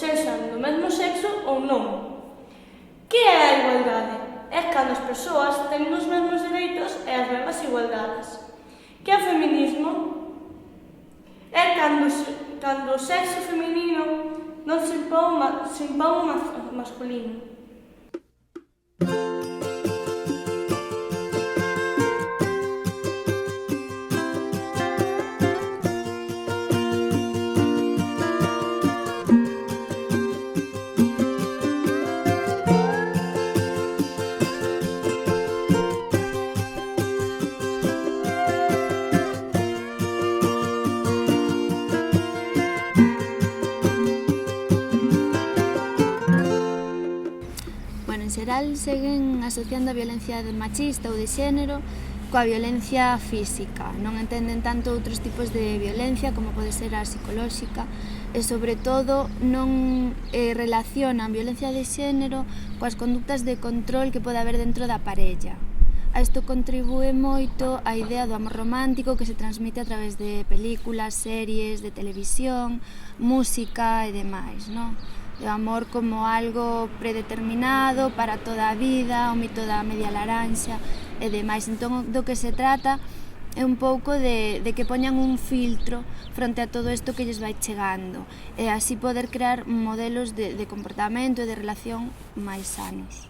sexan do mesmo sexo ou non. Que é a igualdade? É cando as persoas teñen os mesmos dereitos e as mesmas igualdades. Que é o feminismo? É cando o sexo feminino non se impón o masculino. En xeral, seguen asociando a violencia machista ou de xénero coa violencia física. Non entenden tanto outros tipos de violencia, como pode ser a psicolóxica, e, sobre todo, non relacionan violencia de xénero coas conductas de control que pode haber dentro da parella. A isto contribúe moito a idea do amor romántico que se transmite a través de películas, series, de televisión, música e demais, non? O amor como algo predeterminado para toda a vida, o mito da media laranxa e demais. Entón, do que se trata é un pouco de que poñan un filtro fronte a todo isto que lles vai chegando e así poder crear modelos de comportamento e de relación máis sanos.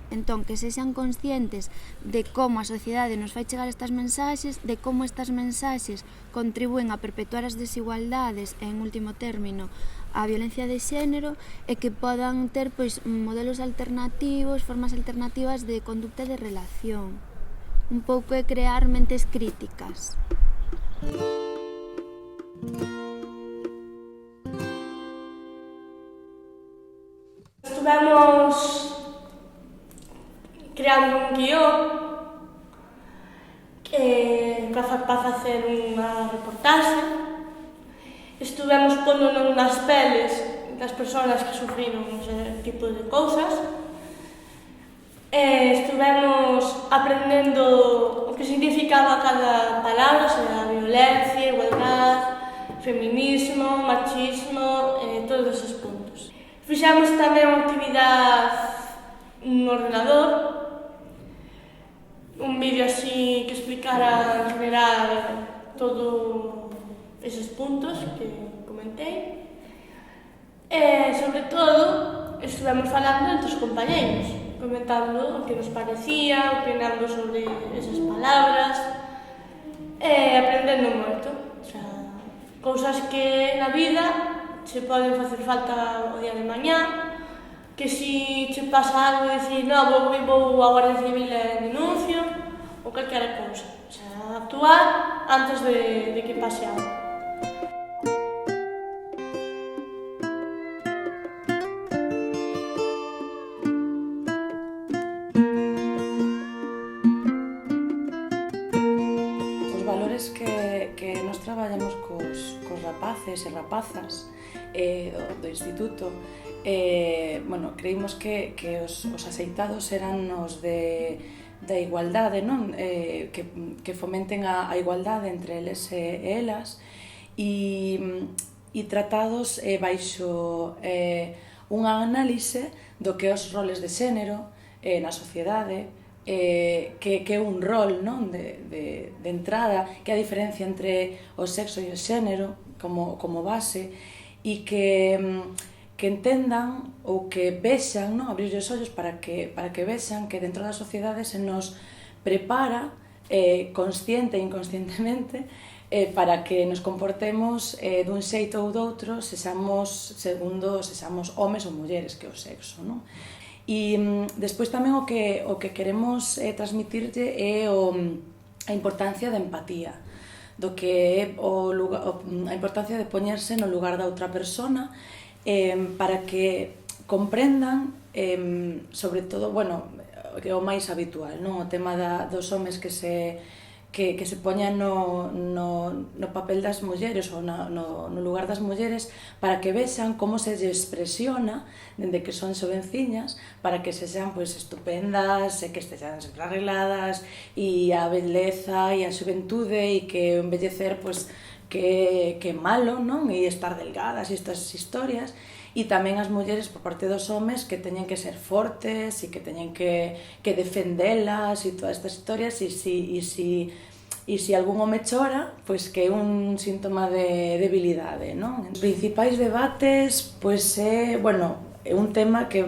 Entón, que sexan conscientes de como a sociedade nos fai chegar estas mensaxes, de como estas mensaxes contribúen a perpetuar as desigualdades e, en último término, a violencia de xénero e que podan ter modelos alternativos, formas alternativas de conducta e de relación. Un pouco é crear mentes críticas. Estivemos creando un guión para facer unha reportaxe. Estivemos pondo nas peles das persoas que sufriron ese tipo de cousas. Estivemos aprendendo o que significaba cada palabra, sea violencia, igualdade, feminismo, machismo, todos esos puntos. Fixemos tamén unha actividade no ordenador, un vídeo así que explicara en general todos eses puntos que comentei. E, sobre todo, estivemos falando entre os compañeiros, comentando o que nos parecía, opinando sobre esas palabras e aprendendo moito. O sea, cousas que na vida se poden facer falta o día de mañá, que si che pasa algo e dicir, non, vou á Guardia Civil e denuncio, ou calquera cousa. O sea, actuar antes de que pase algo. Os valores que nos traballamos cos rapaces e rapazas do instituto, creímos que os aceitados eran os da igualdade, non? Que fomenten a igualdade entre eles e elas e tratados baixo unha análise do que os roles de xénero na sociedade, que é un rol, non? De entrada, que é a diferencia entre o sexo e o xénero como base e que entendan ou que vexan, non? Abrir os ollos para que vexan que dentro da sociedade se nos prepara consciente e inconscientemente para que nos comportemos dun xeito ou doutro, sexamos homes ou mulleres, que é o sexo, non? E despois tamén o que queremos transmitirlle é a importancia da empatía, do que é a importancia de poñerse no lugar da outra persona, para que comprendan, sobre todo, que é o máis habitual, non? O tema dos homes que se poñan no papel das mulleres ou no lugar das mulleres, para que vexan como se lle expresiona dende que son xovenciñas, para que sexan estupendas, e que estexan sempre arregladas, e a beleza e a xuventude, e que envellecer que é malo, non? E estar delgadas e estas historias, e tamén as mulleres por parte dos homes que teñen que ser fortes e que teñen que defendelas e todas estas historias e se algún home chora, pois que é un síntoma de debilidade, non? Os principais debates, pois é, bueno, é un tema que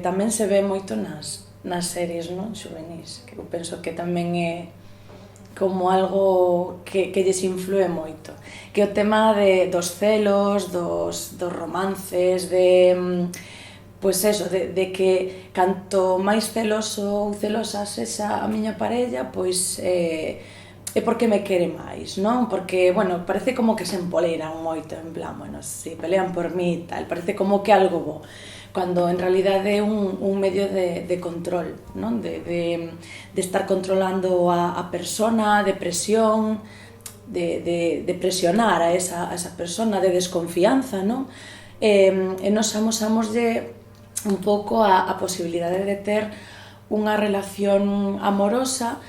tamén se ve moito nas series, non, xuvenís, que eu penso que tamén é como algo que lles influe moito, que o tema dos celos, dos romances, pois eso, de que canto máis celoso ou celosa sexa a miña parella, pois é porque me quere máis, non? Porque, bueno, parece como que se empoleiran moito, en plan, bueno, si pelean por mí e tal, parece como que algo bo, cando en realidade é un medio de control, non? De estar controlando a persona, de presión, de presionar a esa persona, de desconfianza, non? E nos amosamoslle un pouco a posibilidade de ter unha relación amorosa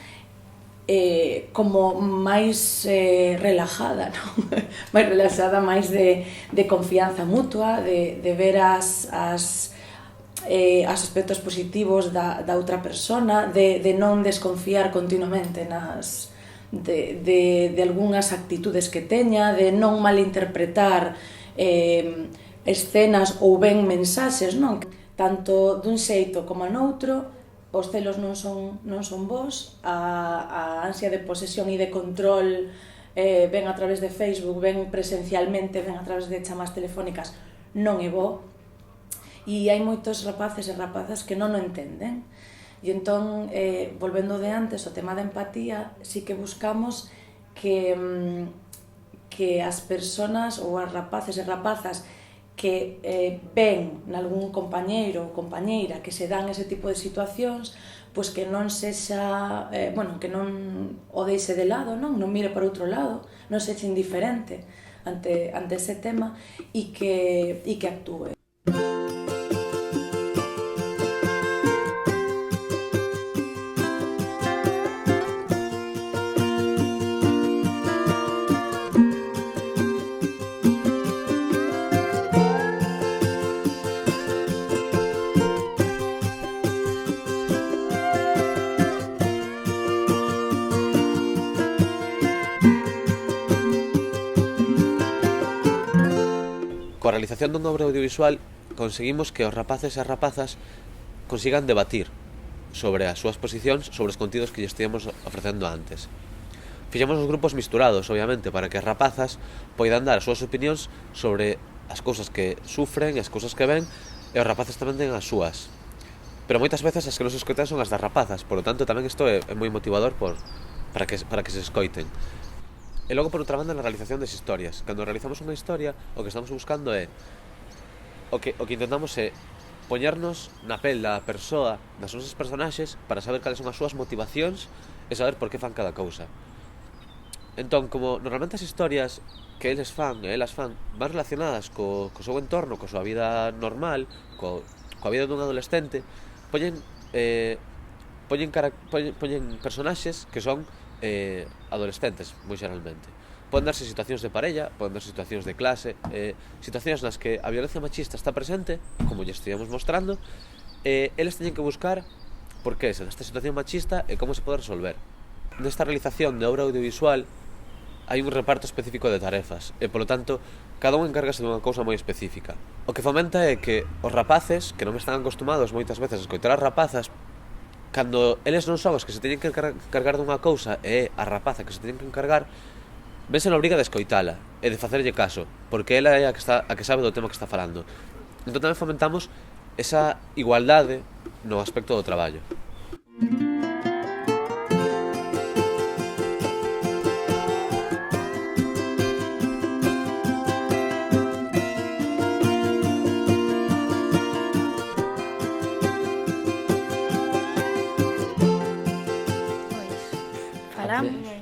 como máis relajada, non? Máis relaxada, máis de confianza mutua, de ver as aspectos positivos da outra persona, de non desconfiar continuamente de algunhas actitudes que teña, de non malinterpretar escenas ou ben mensaxes, non? Tanto dun xeito como noutro, os celos non son bons, a ansia de posesión e de control ven a través de Facebook, ven presencialmente, ven a través de chamas telefónicas, non é bo. E hai moitos rapaces e rapazas que non o entenden. E entón, volvendo de antes, o tema da empatía, sí que buscamos que as persoas ou as rapaces e rapazas que ven nalgún compañeiro ou compañeira que se dan ese tipo de situacións, pois que non sexa, que non o deixe de lado, non mire para outro lado, non sexa indiferente ante ese tema e que actúe. Coa realización dunha obra audiovisual conseguimos que os rapaces e as rapazas consigan debatir sobre as súas posicións, sobre os contidos que lle estíamos ofrecendo antes. Fixemos os grupos misturados, obviamente, para que as rapazas poidan dar as súas opinións sobre as cousas que sufren e as cousas que ven, e os rapaces tamén den as súas. Pero moitas veces as que nos escoitan son as das rapazas, por lo tanto tamén isto é moi motivador para que se escoiten. E logo, por outra banda, na realización das historias. Cando realizamos unha historia, o que estamos buscando é o que intentamos é poñernos na pel da persoa, das nosas personaxes, para saber cales son as súas motivacións e saber por que fan cada cousa. Entón, como normalmente as historias que eles fan e elas fan van relacionadas co seu entorno, coa súa vida normal, coa vida dun adolescente, poñen personaxes que son adolescentes, moi xeralmente. Poden darse situacións de parella, poden darse situacións de clase, situacións nas que a violencia machista está presente, como lle estivemos mostrando, e eles teñen que buscar por que se desta situación machista e como se pode resolver. Nesta realización de obra audiovisual hai un reparto específico de tarefas e, polo tanto, cada un encárgase dunha cousa moi específica. O que fomenta é que os rapaces, que non están acostumados moitas veces a escoitar as rapazas, cando eles non son os que se teñen que encargar dunha cousa e é a rapaza que se teñen que encargar, vense na obriga de escoitala e de facerlle caso, porque ela é a que sabe do tema que está falando. Entón tamén fomentamos esa igualdade no aspecto do traballo.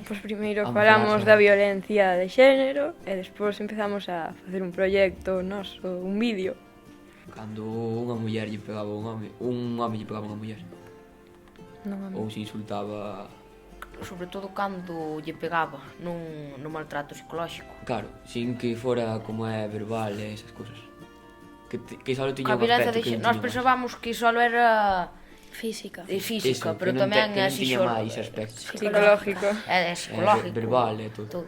Pois primeiro falamos da violencia de xénero e despois empezamos a facer un proxecto noso, un vídeo. Cando unha muller lle pegaba a un home lle pegaba a unha muller. Ou se insultaba. Sobre todo cando lle pegaba, nun maltrato psicolóxico. Claro, sin que fora como é verbal e esas cousas. que só tiña A un violencia aspecto de que xénero, non nós tiña máis. pensábamos que só era Física. física, Eso, pero que non tamén que é non tiña máis aspectos. Psicológico. É psicológico. Verbal e todo.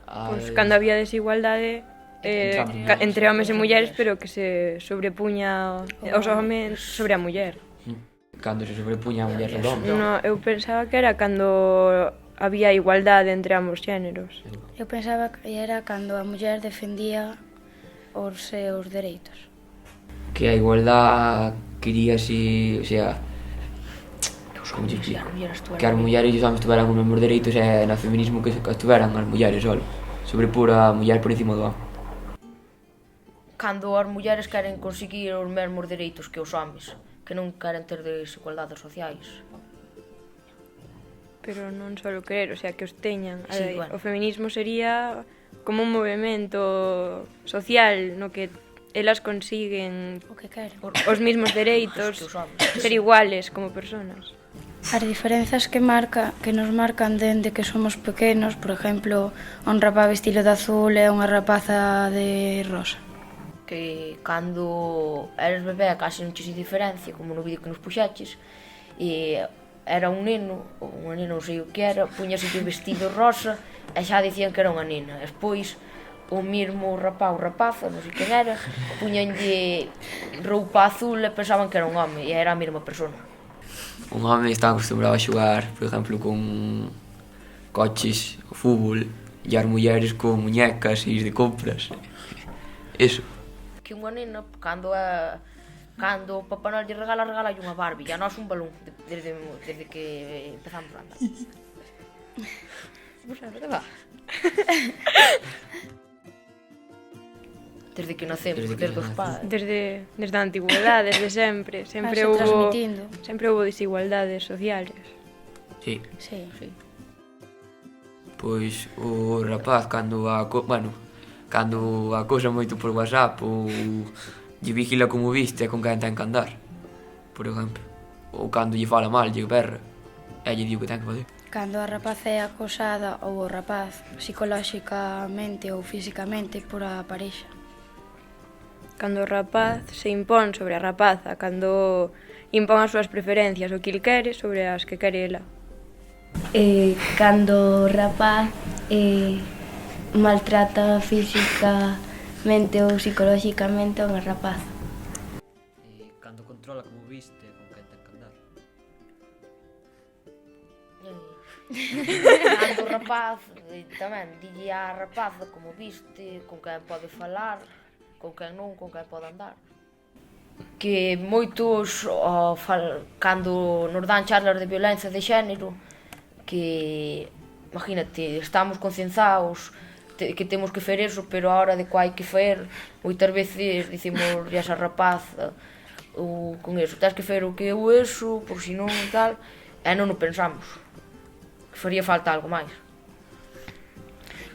Pois cando había desigualdade entre homes e mulleres, pero que se sobrepuña os homes sobre a muller. Cando se sobrepuña a muller sobre o home. No, eu pensaba que era cando había igualdade entre ambos xéneros. Eu pensaba que era cando a muller defendía os seus dereitos. Que a igualdad quería si, o sea, como te explico? Que as mulleres e os homens tuveran os mesmos dereitos e no feminismo que estuveran as mulleres solo. Sobre pura muller por encima do home. Cando as mulleres queren conseguir os mesmos dereitos que os homes, que non queren ter desigualdades sociais. Pero non só querer, o sea, que os teñan. Sí, bueno. O feminismo sería como un movimento social no que elas consiguen O que queren. os mismos dereitos, Que os homes. ser iguales como personas. As diferenzas que nos marcan dende que somos pequenos, por exemplo, un rapaz vestido de azul e unha rapaza de rosa. Que cando eres bebé casi non che se diferencia, como no vídeo que nos puxaches, e era un neno, ou unha nena non sei o que era, puñase o vestido rosa e xa dicían que era unha nena. Despois, o mesmo rapaz ou rapaza, non sei quen era, puñanlle roupa azul e pensaban que era un home, e era a mesma persona. Un home está acostumbrado a xogar, por exemplo, con coches, o fútbol, e as mulleres con muñecas e ir de compras. Eso. Que unha nena, cando o Papá Noel lle regala unha Barbie, e a nós un balón, desde que empezamos a andar. Pues é verdad. Desde que nacemos, desde os pais. Desde a antigüedade, desde sempre. Vas transmitindo. Sempre houve desigualdades sociales. Sí. Sí. Pois o rapaz cando acosa moito por WhatsApp ou lle vigila como viste e con quen ten que andar, por exemplo. Ou cando lle fala mal, lle berra, e lle digo que ten que fazer. Cando a rapaza é acosada ou o rapaz psicolóxicamente ou físicamente por a parexa. Cando o rapaz se impón sobre a rapaza, cando impón as súas preferencias, o que il quere sobre as que quere ela. Cando o rapaz maltrata físicamente ou psicolóxicamente a unha rapaza. Cando controla como viste e con quen ten que andar. Cando o rapaz, tamén, dille á rapaza como viste, con quen pode falar, con quen non, con quen pode andar. Que moitos, cando nos dan charlas de violencia de xénero, que, imagínate, estamos concienciados que temos que fer eso, pero a hora de que hai que fer, moitas veces dicimos a esa rapaza, ou con eso, tens que fer o que eu eso, por si non e tal, e non o pensamos, que faría falta algo máis.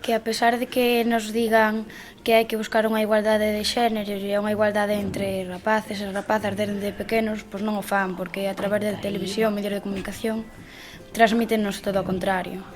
Que a pesar de que nos digan que hai que buscar unha igualdade de xénero e unha igualdade entre rapaces e rapazas desde pequenos, pois non o fan, porque a través da televisión, medios de comunicación, transmítennos todo o contrario.